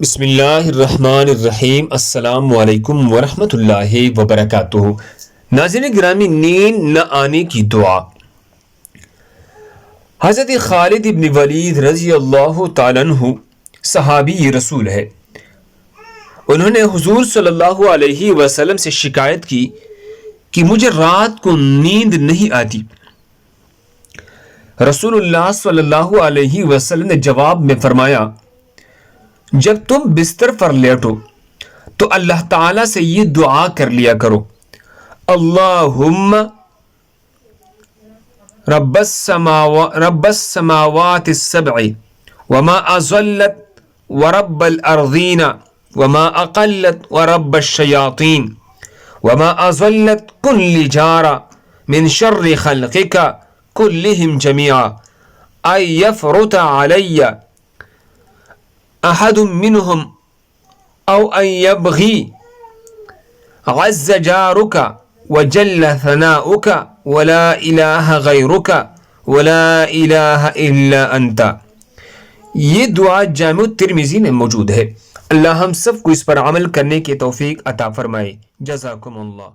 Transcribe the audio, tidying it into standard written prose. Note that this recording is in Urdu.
بسم اللہ الرحمن الرحیم۔ السلام علیکم ورحمۃ اللہ وبرکاتہ۔ ناظرین گرامی، نیند نہ آنے کی دعا۔ حضرت خالد ابن ولید رضی اللہ تعالیٰ عنہ صحابی رسول ہے۔ انہوں نے حضور صلی اللہ علیہ وسلم سے شکایت کی کہ مجھے رات کو نیند نہیں آتی۔ رسول اللہ صلی اللہ علیہ وسلم نے جواب میں فرمایا، جب تم بستر پر لیٹو تو اللہ تعالیٰ سے یہ دعا کر لیا کرو، اللہم رب السماوات السبع وما اضلت ورب الارضین وما اقلت ورب الشیاطین وما اضلت کل جار من شر خلقک کلہم جمیعا ان یفرط علی احد منهم او ان يبغي عز جارك وجل ثناؤك ولا اله غيرك ولا اله الا انت۔ یہ دعا جامع الترمذی میں موجود ہے۔ اللہ ہم سب کو اس پر عمل کرنے کی توفیق عطا فرمائے۔ جزاکم اللہ۔